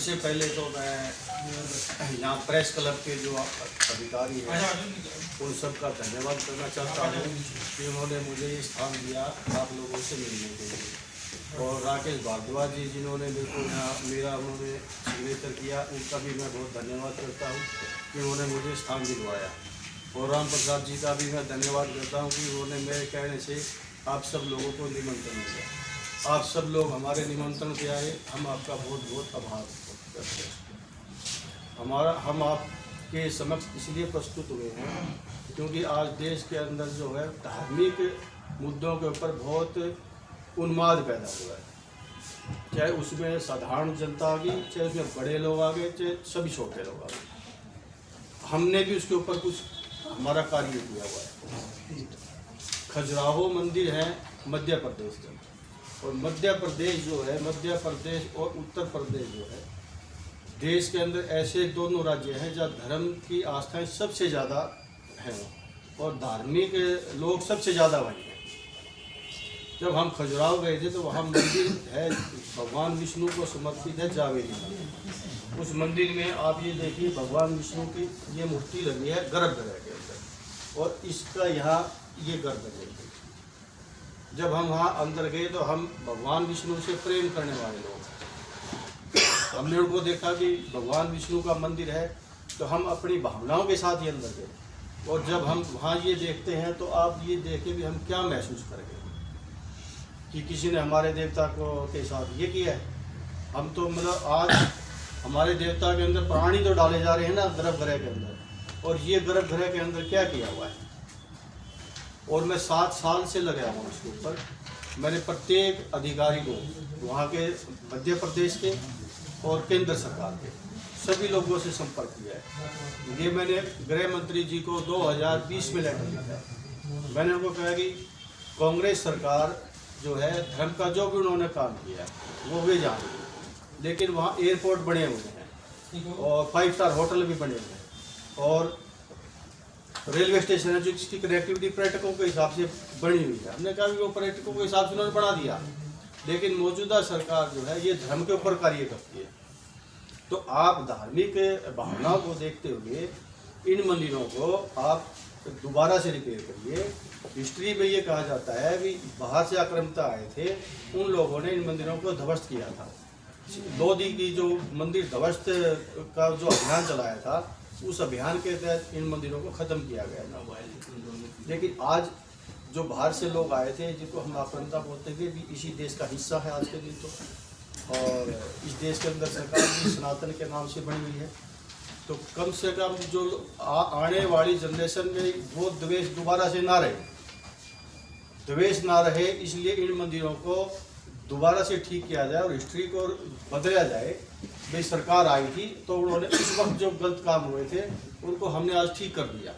सबसे पहले तो मैं यहाँ प्रेस क्लब के जो अधिकारी हैं उन सब का धन्यवाद करना चाहता हूँ कि उन्होंने मुझे ये स्थान दिया आप लोगों से मिलने के लिए। और राकेश भारद्वाज जी जिन्होंने मेरे को यहाँ उन्होंने सिग्नेचर किया, उनका भी मैं बहुत धन्यवाद करता हूँ कि उन्होंने मुझे स्थान दिलवाया। और राम प्रसाद जी का भी मैं धन्यवाद करता हूँ कि उन्होंने मेरे कहने से आप सब लोगों को निमंत्रण दिया। आप सब लोग हमारे निमंत्रण पे आए, हम आपका बहुत बहुत आभार करते हैं। हम आपके समक्ष इसलिए प्रस्तुत हुए हैं क्योंकि आज देश के अंदर जो है धार्मिक मुद्दों के ऊपर बहुत उन्माद पैदा हुआ है, चाहे उसमें साधारण जनता आ गई, चाहे उसमें बड़े लोग आ गए, चाहे सभी छोटे लोग आ गए। हमने भी उसके ऊपर कुछ हमारा कार्य किया हुआ है। खजुराहो मंदिर है मध्य प्रदेश के, और मध्य प्रदेश जो है, मध्य प्रदेश और उत्तर प्रदेश जो है, देश के अंदर ऐसे दोनों राज्य हैं जहाँ धर्म की आस्थाएं सबसे ज़्यादा हैं और धार्मिक लोग सबसे ज़्यादा वहीं हैं। जब हम खजुराहो गए थे तो वहाँ मंदिर है भगवान विष्णु को समर्पित है, जावेरी मंदिर। उस मंदिर में आप ये देखिए भगवान विष्णु की ये मूर्ति लगी है गर्भगृह के अंदर, और इसका यहाँ ये गर्भगृह है। जब हम वहाँ अंदर गए तो हम भगवान विष्णु से प्रेम करने वाले लोग, हमने उनको देखा कि भगवान विष्णु का मंदिर है, तो हम अपनी भावनाओं के साथ ही अंदर गए। और जब हम वहाँ ये देखते हैं तो आप ये देखें कि हम क्या महसूस करेंगे कि किसी ने हमारे देवता को के साथ ये किया है। हम तो मतलब आज हमारे देवता के अंदर प्राणी तो डाले जा रहे हैं ना गर्भगृह के अंदर, और ये गर्भगृह के अंदर क्या किया हुआ है। और मैं 7 साल से लगा हूँ उसके ऊपर। मैंने प्रत्येक अधिकारी को वहाँ के मध्य प्रदेश के और केंद्र सरकार के सभी लोगों से संपर्क किया है। ये मैंने गृह मंत्री जी को 2020 में लेटर लिखा है। मैंने उनको कहा कि कांग्रेस सरकार जो है धर्म का जो भी उन्होंने काम किया है वो वे जानेंगे, लेकिन वहाँ एयरपोर्ट बने हुए हैं और 5 स्टार होटल भी बने हुए हैं और रेलवे स्टेशन है जिसकी कनेक्टिविटी पर्यटकों के हिसाब से बनी हुई है। हमने कहा कि वो पर्यटकों के हिसाब से उन्होंने बना दिया, लेकिन मौजूदा सरकार जो है ये धर्म के ऊपर कार्य करती है। तो आप धार्मिक भावनाओं को देखते हुए इन मंदिरों को आप दोबारा से रिपेयर करिए। हिस्ट्री में ये कहा जाता है कि बाहर से आक्रांता आए थे, उन लोगों ने इन मंदिरों को ध्वस्त किया था। लोधी की जो मंदिर ध्वस्त का जो अभियान चलाया था, उस अभियान के तहत इन मंदिरों को ख़त्म किया गया था। लेकिन आज जो बाहर से लोग आए थे, जिनको हम आक्रांता बोलते थे, भी इसी देश का हिस्सा है आज के दिन तो, और इस देश के अंदर सरकार भी सनातन के नाम से बनी हुई है। तो कम से कम जो आने वाली जनरेशन में वो द्वेष दोबारा से ना रहे, द्वेष ना रहे, इसलिए इन मंदिरों को दोबारा से ठीक किया जाए और हिस्ट्री को बदला जाए। भाई सरकार आई थी तो उन्होंने उस वक्त जो गलत काम हुए थे उनको हमने आज ठीक कर दिया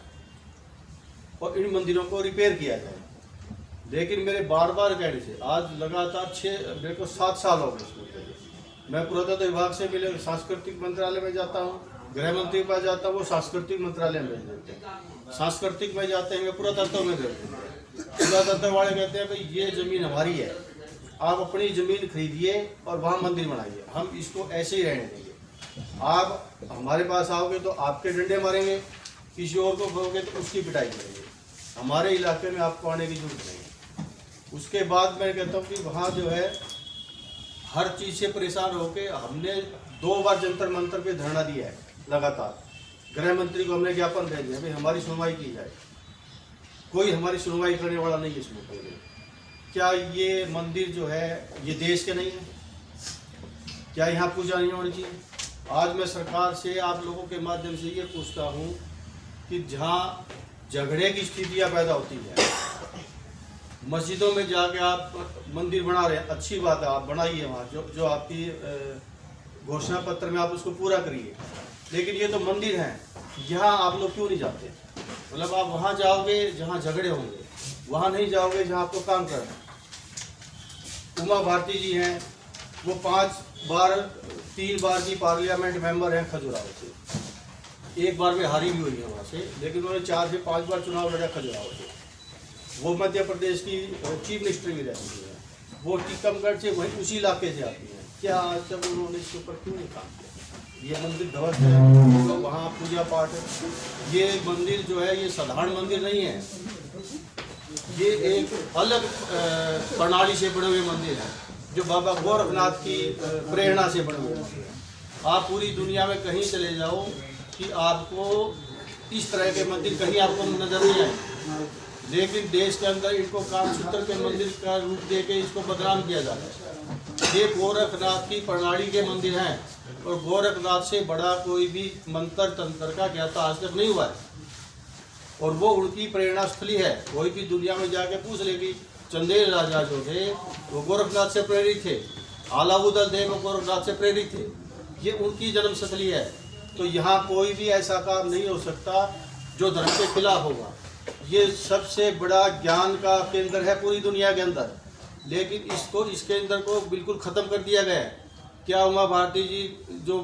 और इन मंदिरों को रिपेयर किया जाए। लेकिन मेरे बार बार कहने से आज लगातार मेरे को 7 साल हो गए। मैं पुरातत्व विभाग से मिले, सांस्कृतिक मंत्रालय में जाता हूँ, गृह मंत्री के पास जाता हूँ, वो सांस्कृतिक मंत्रालय में देते हैं, सांस्कृतिक में जाते हैं, पुरातत्व में देते हैं। पुरातत्व वाले कहते हैं भाई ये ज़मीन हमारी है, आप अपनी ज़मीन खरीदिए और वहाँ मंदिर बनाइए, हम इसको ऐसे ही रहने देंगे। आप हमारे पास आओगे तो आपके डंडे मारेंगे, किसी और को कहोगे तो उसकी पिटाई करेंगे। हमारे इलाके में आपको आने की जरूरत नहीं है। उसके बाद मैं कहता हूँ कि वहाँ जो है हर चीज़ से परेशान होके हमने 2 बार जंतर मंतर पे धरना दिया है लगातार। गृह मंत्री को हमने ज्ञापन दे दिया भाई हमारी सुनवाई की जाए, कोई हमारी सुनवाई करने वाला नहीं है इसमें पहले। क्या ये मंदिर जो है ये देश के नहीं है? क्या यहाँ पूजा नहीं होनी चाहिए? आज मैं सरकार से आप लोगों के माध्यम से ये पूछता हूँ कि जहाँ झगड़े की स्थितियाँ पैदा होती है, मस्जिदों में जाके आप मंदिर बना रहे हैं, अच्छी बात है, आप बनाइए वहाँ जो आपकी घोषणा पत्र में आप उसको पूरा करिए। लेकिन ये तो मंदिर हैं, यहाँ आप लोग क्यों नहीं जाते? मतलब आप वहाँ जाओगे जहाँ झगड़े होंगे, वहाँ नहीं जाओगे जहाँ आपको काम करना है। उमा भारती जी हैं, वो 3 बार की पार्लियामेंट मेंबर हैं खजुराहो से। एक बार वे हारी भी हुई है वहाँ से, लेकिन उन्होंने 4 से 5 बार चुनाव लड़ा खजुराहो से। वो मध्य प्रदेश की चीफ मिनिस्टर भी रहती है, वो टीकमगढ़ से वहीं उसी इलाके से आती हैं। क्या आज तक उन्होंने इसके ऊपर क्यों नहीं काम किया? ये मंदिर ध्वस्त है, तो वहाँ पूजा पाठ है। ये मंदिर जो है ये साधारण मंदिर नहीं है, ये एक अलग प्रणाली से बने हुए मंदिर है, जो बाबा गोरखनाथ की प्रेरणा से बने हुए मंदिर है। आप पूरी दुनिया में कहीं चले जाओ कि आपको इस तरह के मंदिर कहीं आपको नजर नहीं आए, लेकिन देश के अंदर इनको कामसूत्र के मंदिर का रूप देके इसको बदनाम किया जाता है। ये गोरखनाथ की प्रणाली के मंदिर हैं, और गोरखनाथ से बड़ा कोई भी मंत्र तंत्र का ज्ञाता आज तक नहीं हुआ है, और वो उनकी प्रेरणा स्थली है। कोई भी दुनिया में जाके पूछ लेगी, चंदेल राजा जो थे वो गोरखनाथ से प्रेरित थे, अलाउद्दीन देव गोरखनाथ से प्रेरित थे, ये उनकी जन्म स्थली है। तो यहाँ कोई भी ऐसा काम नहीं हो सकता जो धर्म के खिलाफ होगा। ये सबसे बड़ा ज्ञान का केंद्र है पूरी दुनिया के अंदर, लेकिन इसके अंदर को बिल्कुल ख़त्म कर दिया गया है। क्या उमा भारती जी जो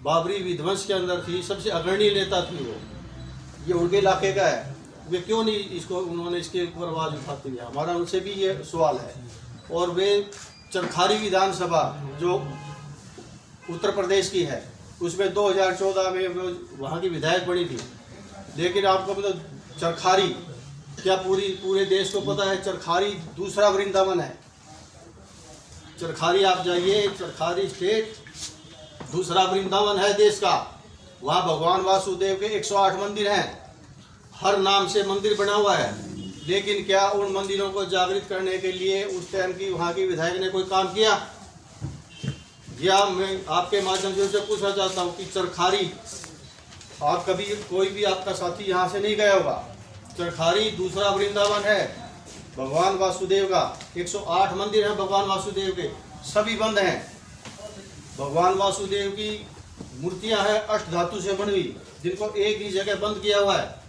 बाबरी विध्वंस के अंदर थी, सबसे अग्रणी नेता थी वो, ये उनके इलाके का है, वे क्यों नहीं इसको उन्होंने इसके ऊपर आवाज़ उठाते हुए, हमारा उनसे भी ये सवाल है। और वे चरखारी विधानसभा जो उत्तर प्रदेश की है, उसमें 2014 में वो वहाँ की विधायक बनी थी। लेकिन आपको मतलब चरखारी क्या पूरे देश को पता है, चरखारी दूसरा वृंदावन है। चरखारी आप जाइए, चरखारी स्टेट दूसरा वृंदावन है देश का। वहाँ भगवान वासुदेव के 108 मंदिर हैं, हर नाम से मंदिर बना हुआ है। लेकिन क्या उन मंदिरों को जागृत करने के लिए उस टाइम की वहाँ की विधायक ने कोई काम किया? या मैं आपके माध्यम से पूछना चाहता हूँ कि चरखारी, आप कभी कोई भी आपका साथी यहाँ से नहीं गया होगा, चरखारी दूसरा वृंदावन है भगवान वासुदेव का। 108 मंदिर हैं भगवान वासुदेव के, सभी बंद हैं। भगवान वासुदेव की मूर्तियां हैं अष्ट धातु से बनी हुई, जिनको एक ही जगह बंद किया हुआ है।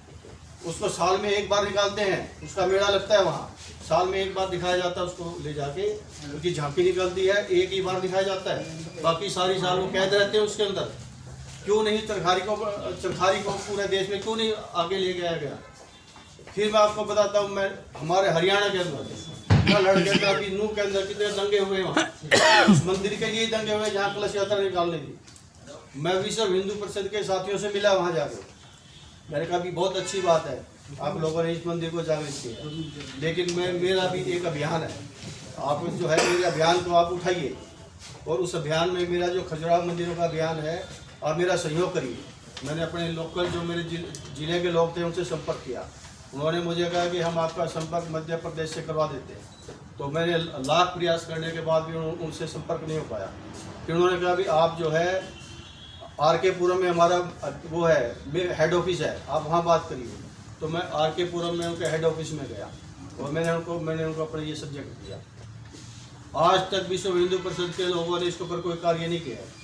उसको साल में एक बार निकालते हैं, उसका मेला लगता है वहाँ, साल में एक बार दिखाया जाता है। उसको ले जाके उनकी झांकी निकलती है, एक ही बार दिखाया जाता है, बाकी सारी साल वो कैद रहते हैं उसके अंदर। क्यों नहीं चरखारी को पूरे देश में क्यों नहीं आगे ले गया गया? फिर मैं आपको बताता हूँ, मैं हमारे हरियाणा के अंदर लड़के का भी नूह के अंदर कितने दंगे हुए वहाँ, उस मंदिर के लिए दंगे हुए जहाँ कलश यात्रा निकालने की। मैं विश्व हिंदू परिषद के साथियों से मिला वहाँ जाकर, मैंने कहा भी बहुत अच्छी बात है आप लोगों ने इस मंदिर को जागृत किया, लेकिन मेरा भी एक अभियान है, आप जो है मेरे अभियान को आप उठाइए, और उस अभियान में मेरा जो खजुराहो मंदिरों का अभियान है, आप मेरा सहयोग करिए। मैंने अपने लोकल जो मेरे जिले के लोग थे उनसे संपर्क किया, उन्होंने मुझे कहा कि हम आपका संपर्क मध्य प्रदेश से करवा देते हैं। तो मैंने लाख प्रयास करने के बाद भी उनसे संपर्क नहीं हो पाया। फिर उन्होंने कहा भी आप जो है RK पुरम में हमारा वो है हेड ऑफिस है, आप वहाँ बात करिए। तो मैं RK पुरम में उनके हेड ऑफिस में गया और मैंने उनको अपना ये सब्जेक्ट दिया। आज तक विश्व हिंदू परिषद के लोगों ने इसके ऊपर कोई कार्य नहीं किया है।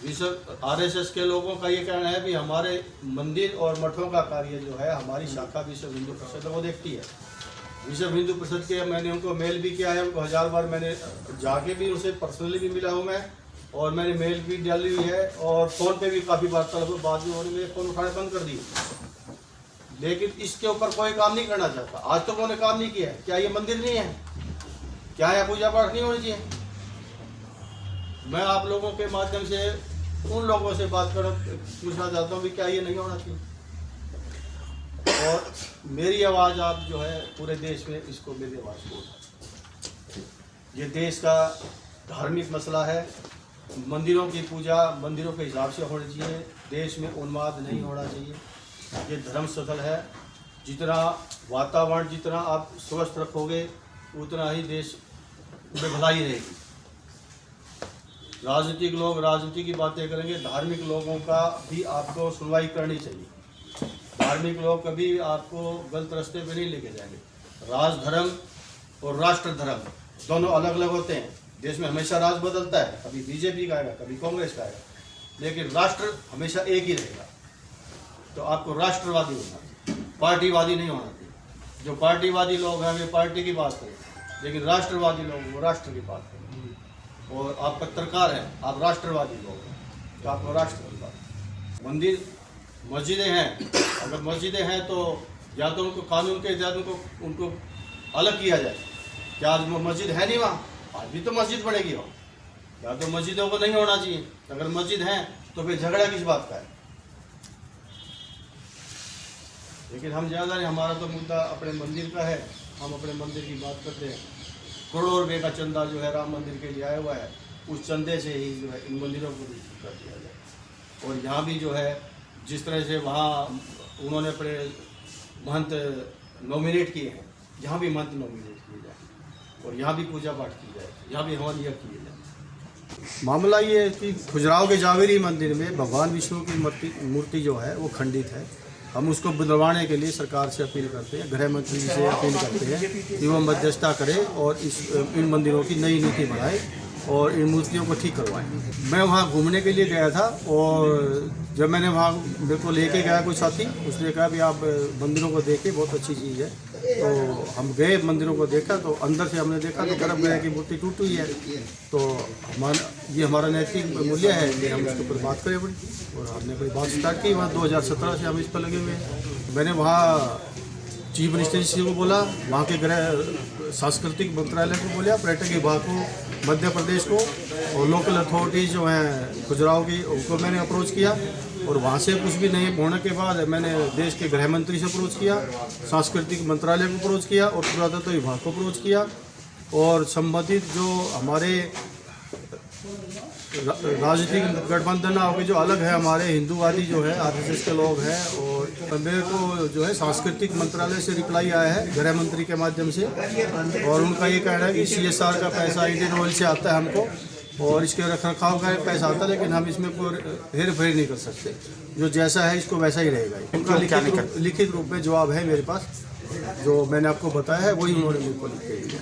विश्व RSS के लोगों का ये कहना है कि हमारे मंदिर और मठों का कार्य जो है हमारी शाखा विश्व हिंदू परिषद वो देखती है। विश्व हिंदू परिषद के मैंने उनको मेल भी किया है, उनको 1000 बार मैंने जाके भी उनसे पर्सनली भी मिला हूँ मैं, और मैंने मेल भी डाली हुई है, और फ़ोन पे भी काफ़ी वार्तालाप बाद में उन्होंने मेरे फ़ोन उठाने बंद कर दिए। लेकिन इसके ऊपर कोई काम नहीं करना चाहता, आज तक उन्होंने काम नहीं किया है। क्या ये मंदिर नहीं है? क्या यहाँ पूजा पाठ नहीं होनी चाहिए? मैं आप लोगों के माध्यम से उन लोगों से बात कर पूछना चाहता हूँ कि क्या ये नहीं होना चाहिए? और मेरी आवाज़ आप जो है पूरे देश में इसको मेरी आवाज़ को, ये देश का धार्मिक मसला है। मंदिरों की पूजा मंदिरों के हिसाब से होनी चाहिए, देश में उन्माद नहीं होना चाहिए। ये धर्म स्थल है, जितना वातावरण जितना आप स्वस्थ रखोगे उतना ही देश में भलाई रहेगी। राजनीतिक लोग राजनीति की बातें करेंगे, धार्मिक लोगों का भी आपको सुनवाई करनी चाहिए। धार्मिक लोग कभी आपको गलत रास्ते पे नहीं लेके जाएंगे। राज धर्म और राष्ट्र धर्म दोनों अलग अलग होते हैं। देश में हमेशा राज बदलता है, कभी बीजेपी का आएगा, कभी कांग्रेस का आएगा, लेकिन राष्ट्र हमेशा एक ही रहेगा। तो आपको राष्ट्रवादी होना चाहिए, पार्टीवादी नहीं होना चाहिए। जो पार्टीवादी लोग हैं वे पार्टी की बात करें, लेकिन राष्ट्रवादी लोग वो राष्ट्र की बात करें। और आप पत्रकार हैं, आप राष्ट्रवादी लोग हैं, तो आपको राष्ट्र की बात। मंदिर मस्जिदें हैं, अगर मस्जिदें हैं तो या तो उनको कानून के तहत उनको अलग किया जाए। क्या आज मस्जिद है नहीं वहाँ? आज भी तो मस्जिद बनेगी वहाँ। या तो मस्जिदों को नहीं होना चाहिए, अगर मस्जिद हैं तो फिर झगड़ा किस बात का है? लेकिन हम ज़्यादा नहीं, हमारा तो मुद्दा अपने मंदिर का है, हम अपने मंदिर की बात करते हैं। करोड़ों रुपये का चंदा जो है राम मंदिर के लिए आया हुआ है, उस चंदे से ही जो है इन मंदिरों को भी कर दिया जाए। और यहाँ भी जो है जिस तरह से वहाँ उन्होंने अपने महंत नॉमिनेट किए हैं, यहाँ भी महंत नॉमिनेट किए जाए और यहाँ भी पूजा पाठ की जाए, यहाँ भी हवन यज्ञ किए जाए। मामला ये है कि खजुराहो के जावेरी मंदिर में भगवान विष्णु की मूर्ति जो है वो खंडित है। हम उसको बुलवाने के लिए सरकार से अपील करते हैं, गृह मंत्री से अपील करते हैं कि वो मध्यस्थता करें और इन मंदिरों की नई नीति बनाए और इन मूर्तियों को ठीक करवाएं। मैं वहाँ घूमने के लिए गया था और जब मैंने वहाँ मेरे को लेके गया कोई साथी, उसने कहा भी आप मंदिरों को देखें, बहुत अच्छी चीज़ है। तो हम गए मंदिरों को देखा, तो अंदर से हमने देखा तो गर्भगृह की मूर्ति टूटी हुई है। तो ये हमारा नैतिक मूल्य है कि हम इसके ऊपर बात करें बड़ी, और हमने कोई बात स्टार्ट की। वहाँ 2017 से हम इस पर लगे हुए हैं। मैंने वहाँ चीफ मिनिस्टर जी को बोला, वहाँ के गृह सांस्कृतिक मंत्रालय को बोला, पर्यटन विभाग को, मध्य प्रदेश को, और लोकल अथॉरिटीज़ जो हैं खजुराहो की, उनको मैंने अप्रोच किया। और वहाँ से कुछ भी नहीं होने के बाद मैंने देश के गृह मंत्री से अप्रोच किया, सांस्कृतिक मंत्रालय को अप्रोच किया और पुरातत्व विभाग को अप्रोच किया। और संबंधित जो हमारे राजनीतिक गठबंधन के जो अलग है, हमारे हिंदूवादी जो है आरएसएस के लोग हैं, और मेरे को जो है सांस्कृतिक मंत्रालय से रिप्लाई आया है गृह मंत्री के माध्यम से, और उनका ये कहना है कि CSR का पैसा इंडियन ऑयल से आता है हमको, और इसके रखरखाव का पैसा आता है, लेकिन हम इसमें कोई हेर फेर नहीं कर सकते। जो जैसा है इसको वैसा ही रहेगा। उनका लिखित रूप में जवाब है मेरे पास, जो मैंने आपको बताया है वही उन्होंने मेरे को लिख के दिया।